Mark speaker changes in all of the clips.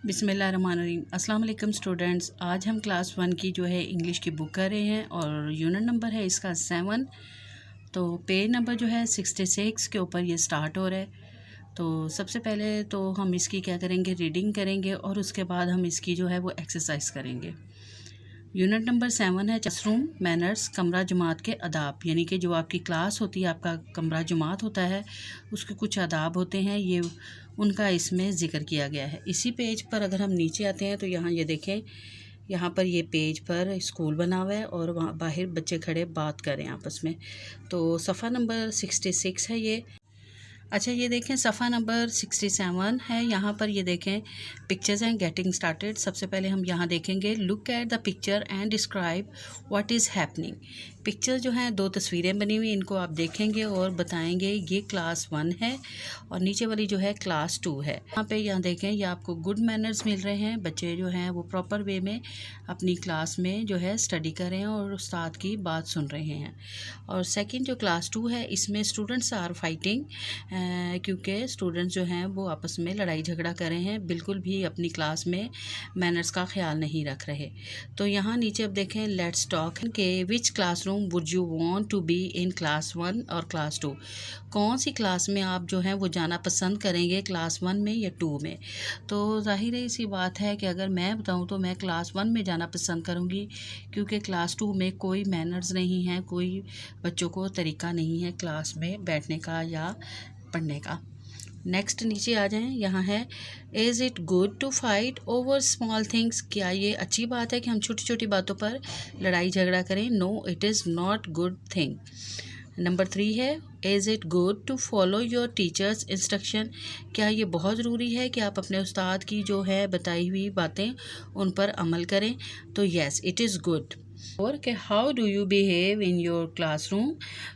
Speaker 1: बिस्मिल्लाहिर्रहमानिर्रहीम। अस्सलाम वालेकुम स्टूडेंट्स। आज हम क्लास 1 की जो है इंग्लिश की बुक कर रहे हैं और यूनिट नंबर है इसका 7। तो पेज नंबर जो है 66 के ऊपर ये स्टार्ट हो रहा है। तो सबसे पहले तो हम इसकी क्या करेंगे, रीडिंग करेंगे और उसके बाद हम इसकी जो है वो एक्सरसाइज करेंगे। यूनिट नंबर 7 है क्लासरूम मैनर्स, कमरा जमात के अदाब। यानी कि जो आपकी क्लास होती है, आपका कमरा जमात होता है, उसके कुछ अदाब होते हैं, ये उनका इसमें ज़िक्र किया गया है। इसी पेज पर अगर हम नीचे आते हैं तो यहाँ ये देखें, यहाँ पर ये पेज पर स्कूल बना हुआ है और वहाँ बाहर बच्चे खड़े बात कर रहे हैं आपस में। तो सफ़ा नंबर 66 है ये। अच्छा, ये देखें सफ़ा नंबर 67 है। यहाँ पर ये देखें पिक्चर्स एंड गेटिंग स्टार्टेड। सबसे पहले हम यहाँ देखेंगे look at the picture and describe what is happening. Picture जो हैं, दो तस्वीरें बनी हुई, इनको आप देखेंगे और बताएंगे ये क्लास 1 है और नीचे वाली जो है क्लास 2 है। यहाँ देखें, ये आपको गुड मैनर्स मिल रहे हैं। बच्चे जो हैं वो प्रॉपर वे में अपनी क्लास में जो है स्टडी कर रहे हैं और उस्ताद की बात सुन रहे हैं। और सेकंड जो क्लास 2 है, इसमें स्टूडेंट्स आर फाइटिंग, क्योंकि स्टूडेंट्स जो हैं वो आपस में लड़ाई झगड़ा कर रहे हैं, बिल्कुल भी अपनी क्लास में मैनर्स का ख्याल नहीं रख रहे। तो यहाँ नीचे अब देखें लेट्स टॉक के which classroom would you want to be in class 1 और क्लास 2। कौन सी क्लास में आप जो हैं वो जाना पसंद करेंगे, क्लास 1 में या 2 में। तो ज़ाहिर है सी बात है कि अगर मैं बताऊँ तो मैं क्लास 1 में जाना पसंद करूँगी, क्योंकि क्लास 2 में कोई मैनर्स नहीं है, कोई बच्चों को तरीका नहीं है क्लास में बैठने का या पढ़ने का। नेक्स्ट नीचे आ जाएं, यहाँ है is it good to fight over small things. क्या ये अच्छी बात है कि हम छोटी छोटी बातों पर लड़ाई झगड़ा करें। No, it is not good thing. Number 3 है is it good to follow your teachers instruction. क्या ये बहुत ज़रूरी है कि आप अपने उस्ताद की जो है बताई हुई बातें उन पर अमल करें। तो येस, इट इज़ गुड। और कि how do you behave in your classroom.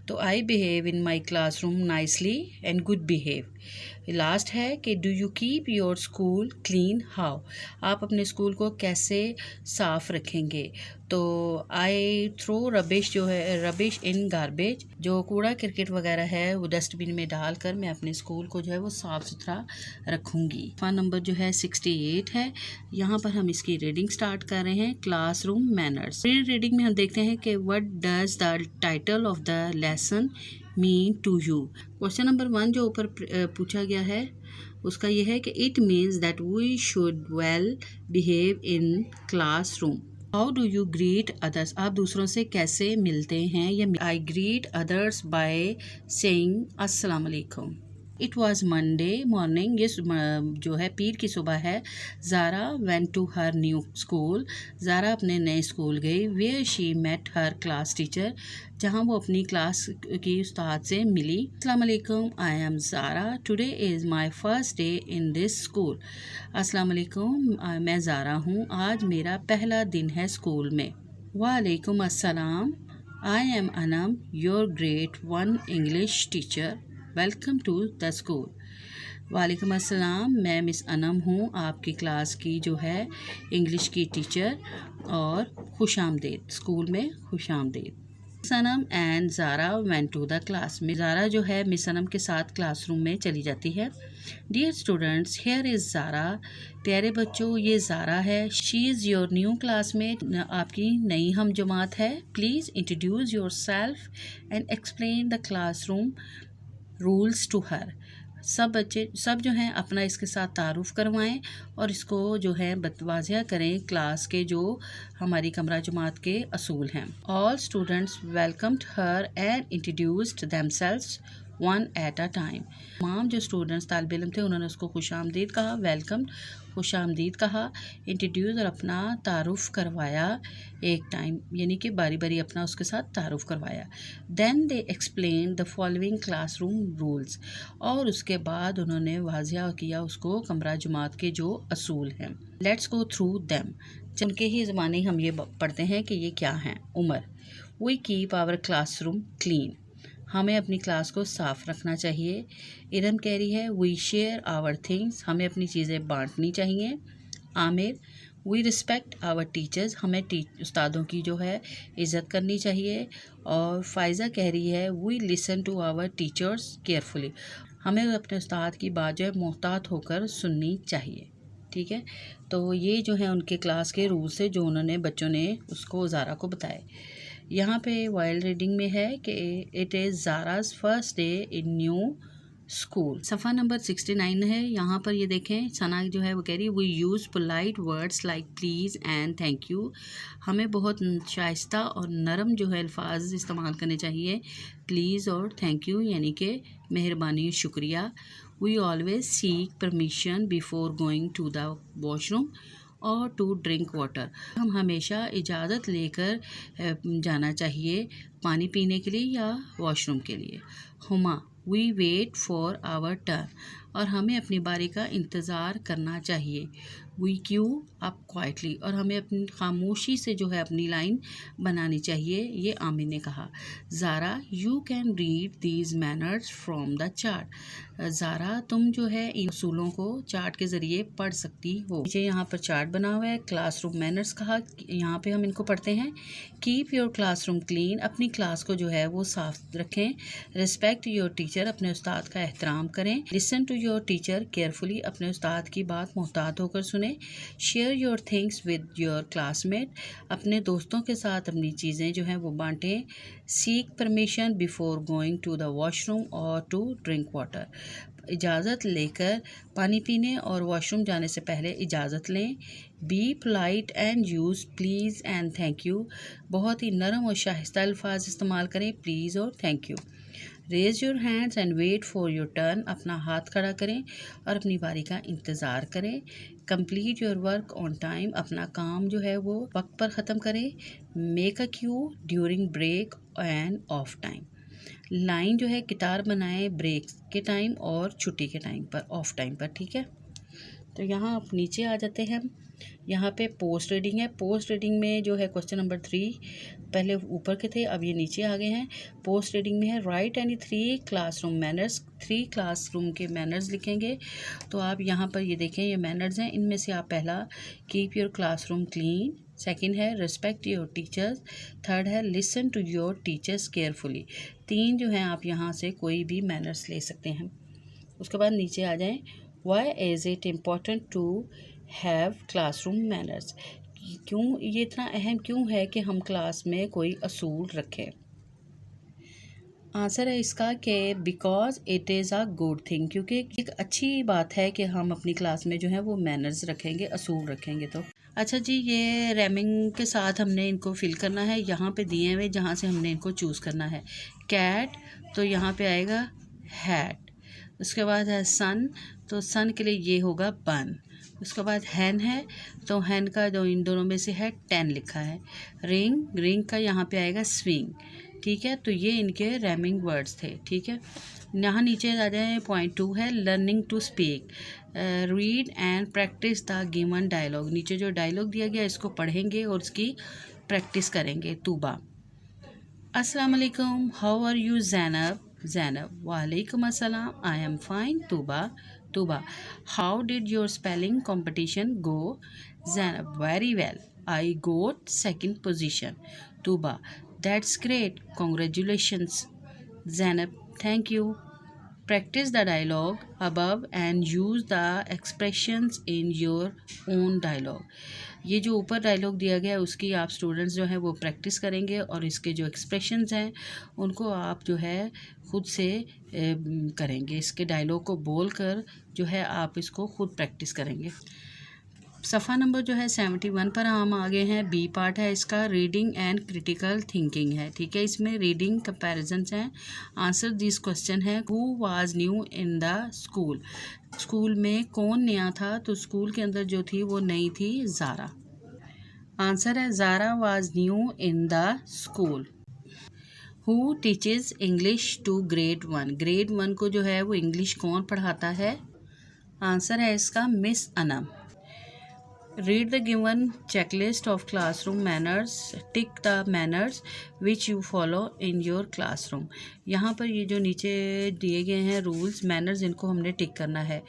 Speaker 1: तो I behave in my classroom nicely and good behave. Last है कि do you keep your school clean. How, आप अपने स्कूल को कैसे साफ़ रखेंगे। तो आई थ्रो रबिश, जो है रबिश इन गार्बेज, जो कूड़ा क्रिकेट वगैरह है वो डस्टबिन में डालकर मैं अपने स्कूल को जो है वो साफ़ सुथरा रखूँगी। फ़ोन नंबर जो है 68 है। यहाँ पर हम इसकी रीडिंग स्टार्ट कर रहे हैं, क्लासरूम मैनर्स। रीडिंग में हम देखते हैं कि what does the title of the lesson mean to you. Question number 1 जो ऊपर पूछा गया है उसका यह है कि it means that we should well behave in classroom. How do you greet others, आप दूसरों से कैसे मिलते हैं। या I greet others by saying अस्सलाम वालेकुम। इट वॉज़ मंडे मॉर्निंग, ये जो है पीर की सुबह है। Zara went to her new school, Zara अपने नए स्कूल गई। Where she met her class teacher, जहाँ वो अपनी क्लास की उस्ताद से मिली। अस्सलाम वालेकुम, I am Zara, today is my first day in this school. अस्सलाम वालेकुम, मैं ज़ारा हूँ, आज मेरा पहला दिन है स्कूल में। वालेकुम अस्सलाम, I am Anam, your grade 1 English teacher, welcome to the school. वालेकुम अस्सलाम, मैं मिस अनम हूँ, आपकी क्लास की जो है इंग्लिश की टीचर, और खुश आमदीद, स्कूल में खुश आमदीद। Miss Anam and Zara went to the class में, ज़ारा जो है मिस अनम के साथ क्लासरूम में चली जाती है। Dear students, here is Zara, प्यारे बच्चों ये ज़ारा है। She is your new classmate, आपकी नई हम जमात है। Please introduce yourself and explain the classroom rules to her. सब बच्चे सब जो हैं अपना इसके साथ तारुफ करवाएं और इसको जो है वाज़िया करें क्लास के जो हमारी कमरा जमात के असूल हैं। All students welcomed her and introduced themselves one at a time. तमाम जो स्टूडेंट्स तालिब इल्म थे उन्होंने उसको खुश आमदीद कहा, वेलकम खुश आमदीद कहा, इंट्रोड्यूस और अपना तारुफ करवाया एक टाइम, यानी कि बारी बारी अपना उसके साथ तारुफ करवाया। Then they explain the following classroom rules, और उसके बाद उन्होंने वाज़िया किया उसको कमरा जमात के जो असूल हैं। लेट्स गो थ्रू देम, उनके ही ज़माने हम ये पढ़ते हैं कि ये क्या हैं। Umar, we keep our classroom clean, हमें अपनी क्लास को साफ़ रखना चाहिए। इरम कह रही है वी शेयर आवर थिंग्स, हमें अपनी चीज़ें बांटनी चाहिए। Aamir, we respect our teachers, हमें उस्तादों की जो है इज़्ज़त करनी चाहिए। और फ़ायज़ा कह रही है we listen to our teachers carefully, हमें अपने उस्ताद की बात जो है मोहतात होकर सुननी चाहिए। ठीक है। तो ये जो है उनके क्लास के रूल्स है जो उन्होंने बच्चों ने उसको ज़ारा को बताए। यहाँ पे वाइल रीडिंग में है कि it is Zara's first day in new school. सफ़ा नंबर 69 है। यहाँ पर ये देखें, सना जो है वो कह रही है we use polite words like please and thank you. हमें बहुत शाइस्ता और नरम जो है अल्फाज इस्तेमाल करने चाहिए, प्लीज़ और थैंक यू यानी कि मेहरबानी, शुक्रिया। We always seek permission before going to the washroom और टू ड्रिंक वाटर। हम हमेशा इजाज़त लेकर जाना चाहिए पानी पीने के लिए या वॉशरूम के लिए। Huma we wait for our turn, और हमें अपनी बारी का इंतज़ार करना चाहिए। वी क्यू अप क्वाइटली, और हमें अपनी खामोशी से जो है अपनी लाइन बनानी चाहिए, ये आमिर ने कहा। Zara you can read these manners from the chart. Zara तुम जो है इन उसूलों को चार्ट के ज़रिए पढ़ सकती हो। नीचे यहाँ पर चार्ट बना हुआ है, क्लासरूम मैनर्स कहा, यहाँ पे हम इनको पढ़ते हैं। कीप योर क्लासरूम क्लीन, अपनी क्लास को जो है वो साफ रखें। रिस्पेक्ट योर टीचर, अपने उस्ताद का एहतराम करें। Listen to your teacher carefully, अपने उस्ताद की बात मोहतात होकर सुने। Share your things with your classmate, अपने दोस्तों के साथ अपनी चीज़ें जो हैं वो बांटें। Seek permission before going to the washroom और टू ड्रिंक वाटर, इजाज़त लेकर पानी पीने और वॉशरूम जाने से पहले इजाज़त लें। Be polite and use please and thank you, बहुत ही नरम और शाइस्ता अल्फाज इस्तेमाल करें प्लीज़ और thank you. Raise your hands and wait for your turn, अपना हाथ खड़ा करें और अपनी बारी का इंतज़ार करें। Complete your work on time, अपना काम जो है वो वक्त पर ख़त्म करें। Make a queue during break and of time, line जो है गिटार बनाएं ब्रेक के टाइम और छुट्टी के टाइम पर, ऑफ टाइम पर, ठीक है। तो यहाँ आप नीचे आ जाते हैं, यहाँ पे पोस्ट रीडिंग है। पोस्ट रीडिंग में जो है क्वेश्चन नंबर 3, पहले ऊपर के थे अब ये नीचे आ गए हैं। पोस्ट रीडिंग में है right any 3 classroom manners, 3 classroom के मैनर्स लिखेंगे। तो आप यहाँ पर ये देखें, ये मैनर्स हैं, इनमें से आप पहला keep your classroom clean, second है रिस्पेक्ट योर टीचर्स, थर्ड है listen to your teachers carefully. 3 जो हैं आप यहाँ से कोई भी मैनर्स ले सकते हैं। उसके बाद नीचे आ जाएं, why is it important to have classroom manners, क्यों ये इतना अहम क्यों है कि हम क्लास में कोई असूल रखें। आंसर है इसका कि because it is a good thing, क्योंकि एक अच्छी बात है कि हम अपनी क्लास में जो है वो मैनर्स रखेंगे, असूल रखेंगे। तो अच्छा जी, ये रैमिंग के साथ हमने इनको फिल करना है। यहाँ पे दिए हुए जहाँ से हमने इनको चूज़ करना है। कैट, तो यहाँ पे आएगा हैट। उसके बाद है सन, तो सन के लिए ये होगा बन। उसके बाद हैन है, तो हैन का जो इन दोनों में से है 10 लिखा है। रिंग, रिंग का यहाँ पे आएगा स्विंग, ठीक है। तो ये इनके रैमिंग वर्ड्स थे, ठीक है। यहाँ नीचे आ जाए, पॉइंट 2 है learning to speak, read and practise the given dialogue. नीचे जो डायलॉग दिया गया इसको पढ़ेंगे और उसकी प्रैक्टिस करेंगे। तूबा, अस्सलाम वालेकुम, how are you Zainab. Zainab, वालेकुम अस्सलाम, I am fine. Tooba, Tooba, how did your spelling competition go. Zainab, very well, I got second position. Tooba, that's great, congratulations. Zainab, thank you. Practice the dialogue above and use the expressions in your own dialogue. ये जो ऊपर dialogue दिया गया है उसकी आप students जो है वो प्रैक्टिस करेंगे और इसके जो एक्सप्रेशंस हैं उनको आप जो है खुद से करेंगे। इसके डायलॉग को बोलकर जो है आप इसको खुद प्रैक्टिस करेंगे। सफ़ा नंबर जो है 71 पर हम आगे हैं। बी पार्ट है इसका, रीडिंग एंड क्रिटिकल थिंकिंग है, ठीक है। इसमें रीडिंग कंपैरिजन्स हैं। आंसर दिस क्वेश्चन है, who was new in the school. School में कौन नया था, तो स्कूल के अंदर जो थी वो नई थी ज़ारा। आंसर है Zara was new in the school. Who teaches English to grade 1, grade 1 को जो है वो इंग्लिश कौन पढ़ाता है। आंसर है इसका miss Anam. Read the given checklist of classroom manners. Tick the manners which you follow in your classroom. यहाँ पर ये जो नीचे दिए गए हैं रूल्स मैनर्स, इनको हमने टिक करना है।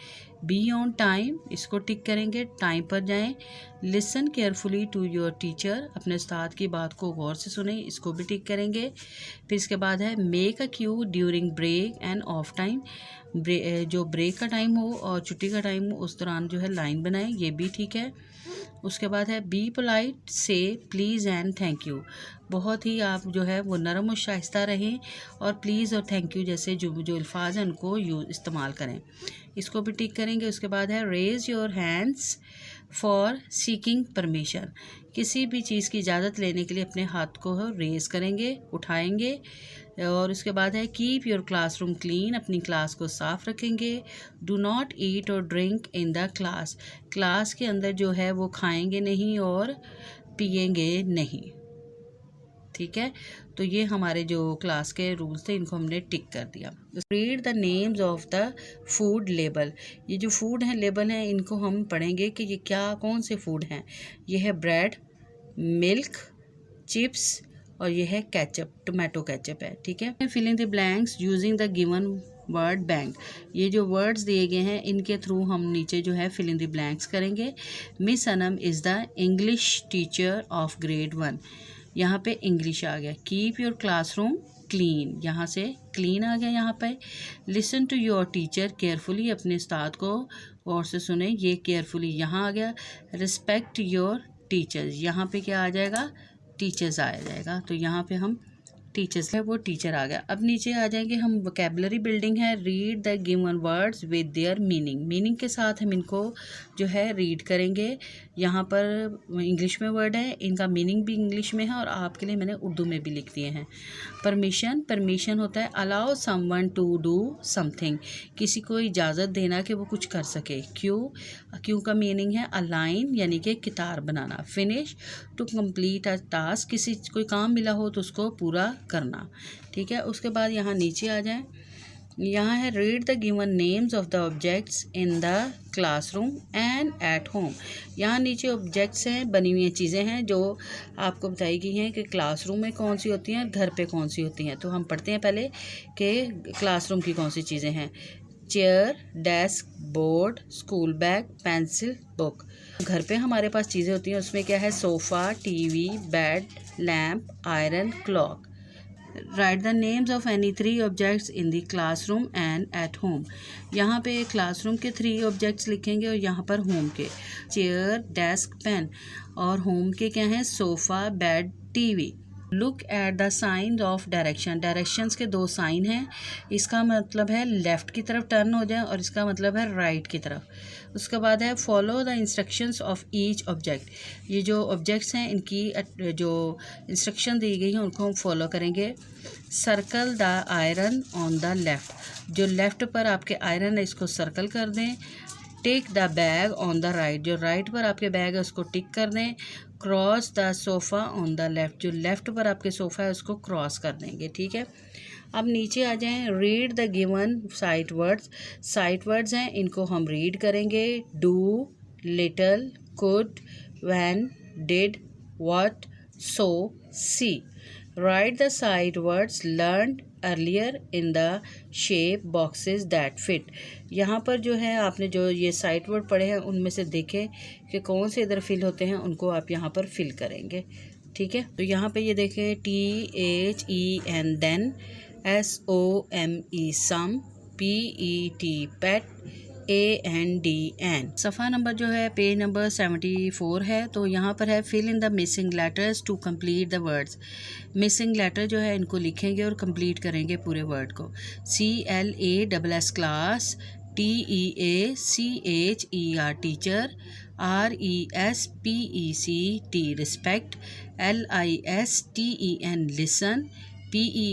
Speaker 1: बी ऑन टाइम, इसको टिक करेंगे, टाइम पर जाएं। Listen carefully to your teacher, अपने उस्ताद की बात को गौर से सुने, इसको भी टिक करेंगे। फिर इसके बाद है make a queue during break and of time, जो ब्रेक का टाइम हो और छुट्टी का टाइम हो उस दौरान जो है लाइन बनाएं, ये भी ठीक है। उसके बाद है बी पोलाइट, से प्लीज़ एंड थैंक यू। बहुत ही आप जो है वो नरम और शाइस्ता रहें और प्लीज़ और थैंक यू जैसे जो अल्फाज हैं उनको इस्तेमाल करें, इसको भी टिक करेंगे। उसके बाद है raise your hands for seeking permission. किसी भी चीज़ की इजाज़त लेने के लिए अपने हाथ को रेज़ करेंगे, उठाएंगे। और उसके बाद है कीप योर क्लासरूम क्लीन, अपनी क्लास को साफ़ रखेंगे। डू नॉट ईट और drink in the class, class के अंदर जो है वो खाएंगे नहीं और पिएंगे नहीं, ठीक है। तो ये हमारे जो क्लास के रूल्स थे इनको हमने टिक कर दिया। Read the names of the food label, ये जो फूड हैं लेबल हैं इनको हम पढ़ेंगे कि ये क्या कौन से फूड हैं। ये है ब्रेड, मिल्क, चिप्स और ये है केचप, टोमेटो केचप है, ठीक है। Fill in the blanks using the given word bank, ये जो वर्ड्स दिए गए हैं इनके थ्रू हम नीचे जो है फिल इन द ब्लैंक्स करेंगे। Miss Anam is the English teacher of grade 1, यहाँ पे इंग्लिश आ गया। कीप योर क्लासरूम क्लीन, यहाँ से क्लीन आ गया यहाँ पे। Listen to your teacher carefully, अपने उस्ताद को गौर से सुने, ये केयरफुली यहाँ आ गया। रिस्पेक्ट योर टीचर्स, यहाँ पे क्या आ जाएगा, टीचर्स आ जाएगा, तो यहाँ पे हम टीचर्स है वो टीचर आ गया। अब नीचे आ जाएंगे हम, वोकेबलरी बिल्डिंग है। Read the given words with their meaning, meaning के साथ हम इनको जो है रीड करेंगे। यहाँ पर इंग्लिश में वर्ड है, इनका मीनिंग भी इंग्लिश में है और आपके लिए मैंने उर्दू में भी लिख दिए हैं। परमिशन, परमिशन होता है allow someone to do something, किसी को इजाज़त देना कि वो कुछ कर सके। क्यों, क्यों का मीनिंग है अलाइन यानी कि कितार बनाना। Finish, to complete a task, किसी कोई काम मिला हो तो उसको पूरा करना, ठीक है। उसके बाद यहाँ नीचे आ जाए, यहाँ है read the given names of the objects in the classroom and at home. यहाँ नीचे ऑब्जेक्ट्स हैं, बनी हुई चीज़ें हैं जो आपको बताई गई हैं कि क्लासरूम में कौन सी होती हैं, घर पे कौन सी होती हैं। तो हम पढ़ते हैं पहले कि क्लासरूम की कौन सी चीज़ें हैं। Chair, desk, board, school bag, pencil, book. घर पे हमारे पास चीज़ें होती हैं, उसमें क्या है, sofa, TV, bed, lamp, iron, clock. Right the names of any 3 objects in the classroom and at home. यहाँ पे क्लासरूम के 3 ऑब्जेक्ट्स लिखेंगे और यहाँ पर होम के चेयर, डेस्क, पेन, और होम के क्या हैं, sofa, bed, TV. Look at the sign of direction, directions के 2 साइन हैं, इसका मतलब है लेफ़्ट की तरफ टर्न हो जाए और इसका मतलब है राइट की तरफ। उसके बाद है follow the instructions of each object, ये जो ऑब्जेक्ट्स हैं इनकी जो इंस्ट्रक्शन दी गई हैं उनको हम फॉलो करेंगे। Circle the iron on the left, जो लेफ़्ट पर आपके आयरन है इसको सर्कल कर दें। Tick the bag on the right, जो राइट पर आपके बैग है उसको टिक कर दें। Cross the sofa on the left, जो लेफ़्ट पर आपके सोफ़ा है उसको क्रॉस कर देंगे, ठीक है। अब नीचे आ जाएं, read the given sight words, sight words हैं इनको हम रीड करेंगे। Do, little, could, when, did, what, so, see. Write the sight words learned earlier in the shape boxes that fit. यहाँ पर जो है आपने जो ये साइट वर्ड पढ़े हैं उनमें से देखें कि कौन से इधर फिल होते हैं, उनको आप यहाँ पर फिल करेंगे, ठीक है। तो यहाँ पे ये देखें, THEN देन, SOME सम, PET पेट, ANDN। सफ़ा नंबर जो है पेज नंबर 74 है। तो यहाँ पर है fill in the missing letters to complete the words. Missing letter जो है इनको लिखेंगे और कंप्लीट करेंगे पूरे वर्ड को। CLASS class, TEACHER teacher, RESPECT respect, LISTEN listen, PERMISSION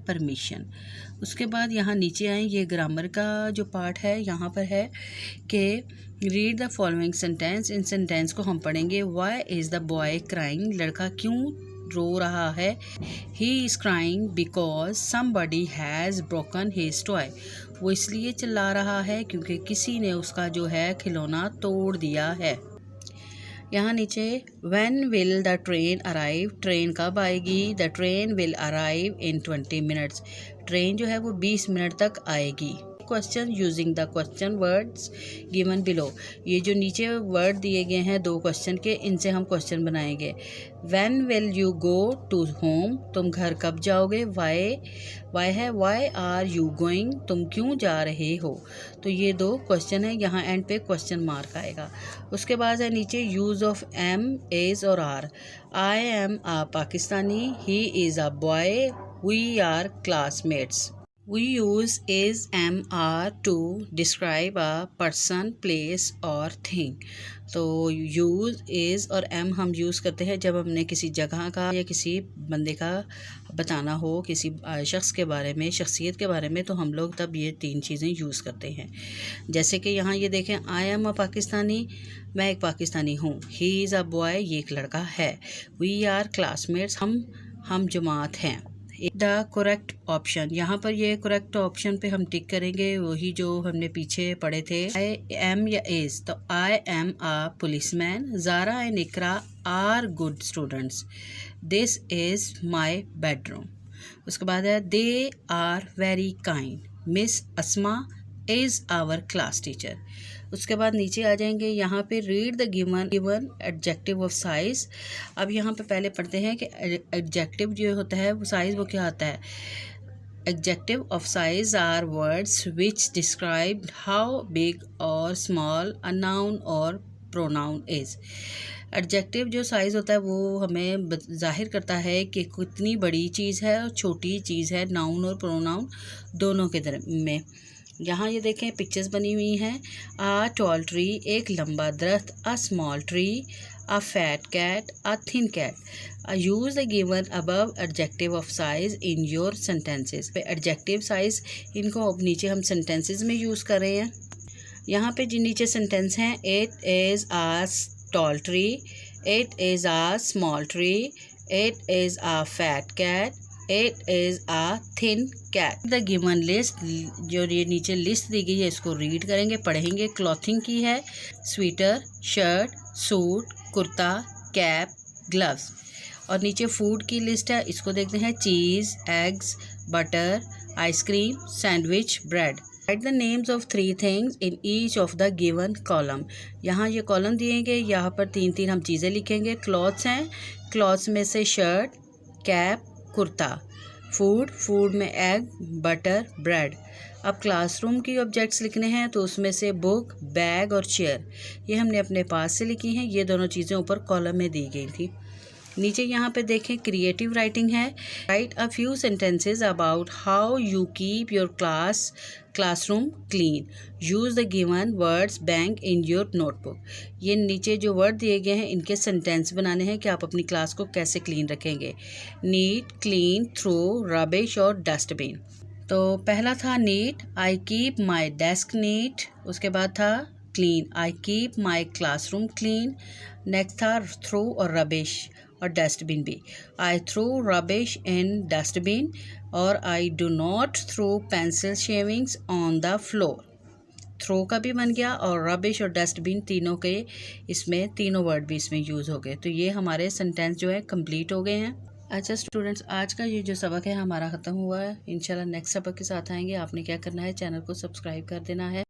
Speaker 1: permission. उसके बाद यहाँ नीचे आए, ये ग्रामर का जो पार्ट है यहाँ पर है कि रीड द फॉलोइंग सेंटेंस, इन सेंटेंस को हम पढ़ेंगे। Why is the boy crying, लड़का क्यों रो रहा है। He is crying because somebody has broken his toy, वो इसलिए चिल्ला रहा है क्योंकि किसी ने उसका जो है खिलौना तोड़ दिया है। यहाँ नीचे when will the train arrive, train कब आएगी। The train will arrive in 20 minutes, train जो है वो 20 मिनट तक आएगी। Question using the question words given below. ये जो नीचे वर्ड दिए गए हैं 2 क्वेश्चन के, इनसे हम क्वेश्चन बनाएंगे। When will you go to home, तुम घर कब जाओगे। वाई है, वाई आर यू गोइंग, तुम क्यों जा रहे हो। तो ये 2 क्वेश्चन है, यहाँ एंड पे क्वेश्चन मार्क आएगा। उसके बाद है नीचे यूज़ ऑफ एम, इज़ और are. I am a Pakistani, he is a boy, we are classmates. We use is, am, are to describe a person, place or thing. तो use is और am हम use करते हैं जब हमने किसी जगह का या किसी बंदे का बताना हो, किसी शख्स के बारे में, शख्सियत के बारे में, तो हम लोग तब ये 3 चीज़ें यूज़ करते हैं। जैसे कि यहाँ ये देखें, आई एम अ पाकिस्तानी, मैं एक पाकिस्तानी हूँ। ही इज़ अ बॉय, ये एक लड़का है। वी आर क्लासमेट्स, हम जमात हैं। द करेक्ट ऑप्शन, यहाँ पर ये करेक्ट ऑप्शन पे हम टिक करेंगे, वही जो हमने पीछे पढ़े थे। आई एम या इज, तो I am a policeman, Zara and Iqra are good students, this is my bedroom. उसके बाद है they are very kind, miss Asma is our class teacher. उसके बाद नीचे आ जाएंगे, यहाँ पे read the given adjective of size. अब यहाँ पे पहले पढ़ते हैं कि एडजेक्टिव जो होता है वो साइज वो क्या आता है। Adjective of size are words which describe how big और स्मॉल अ नाउन और प्रोनाउन इज। एडजेक्टिव जो साइज़ होता है वो हमें जाहिर करता है कि कितनी बड़ी चीज़ है और छोटी चीज़ है, नाउन और प्रोनाउन दोनों के में। यहाँ ये देखें पिक्चर्स बनी हुई हैं। अ टॉल ट्री, एक लंबा दरख्त। A small tree, a fat cat, a thin cat. Use the given above adjective of size in your sentences. Adjective size इनको अब नीचे हम सेंटेंसेस में यूज़ कर रहे हैं। यहाँ पे जो नीचे सेंटेंस हैं, it is a tall tree, it is a small tree, it is a fat cat, it is a thin cat. The given list, जो ये नीचे लिस्ट दी गई है इसको रीड करेंगे, पढ़ेंगे। क्लॉथिंग की है, sweater, shirt, suit, kurta, cap, gloves. और नीचे फूड की लिस्ट है, इसको देखते हैं। Cheese, eggs, butter, ice cream, sandwich, bread. Write the names of 3 things in each of the given column. यहाँ ये कॉलम दिए गए, यहाँ पर 3 हम चीज़ें लिखेंगे। क्लॉथ्स हैं, क्लॉथ्स में से शर्ट, कैप, कुर्ता। फूड में एग, बटर, ब्रेड। अब क्लासरूम की ऑब्जेक्ट्स लिखने हैं, तो उसमें से बुक, बैग और चेयर, ये हमने अपने पास से लिखी हैं। ये दोनों चीज़ें ऊपर कॉलम में दी गई थी। नीचे यहाँ पे देखें क्रिएटिव राइटिंग है। Right a few sentences about how you keep your classroom clean. Use the given words bank in your notebook. ये नीचे जो वर्ड दिए गए हैं इनके सेंटेंस बनाने हैं कि आप अपनी क्लास को कैसे क्लीन रखेंगे। नीट, क्लीन, थ्रो, रबिश और डस्टबिन। तो पहला था neat, I keep my desk neat. उसके बाद था clean, I keep my classroom clean. Next था थ्रो और रबिश और डस्टबिन भी, I throw rubbish in dustbin. और I do not throw pencil shavings on the floor. Throw का भी बन गया और रबिश और डस्टबिन तीनों के इसमें तीनों वर्ड भी इसमें यूज़ हो गए। तो ये हमारे सेंटेंस जो है कंप्लीट हो गए हैं। अच्छा स्टूडेंट्स, आज का ये जो सबक है हमारा ख़त्म हुआ है। इंशाल्लाह नेक्स्ट सबक के साथ आएंगे। आपने क्या करना है, चैनल को सब्सक्राइब कर देना है।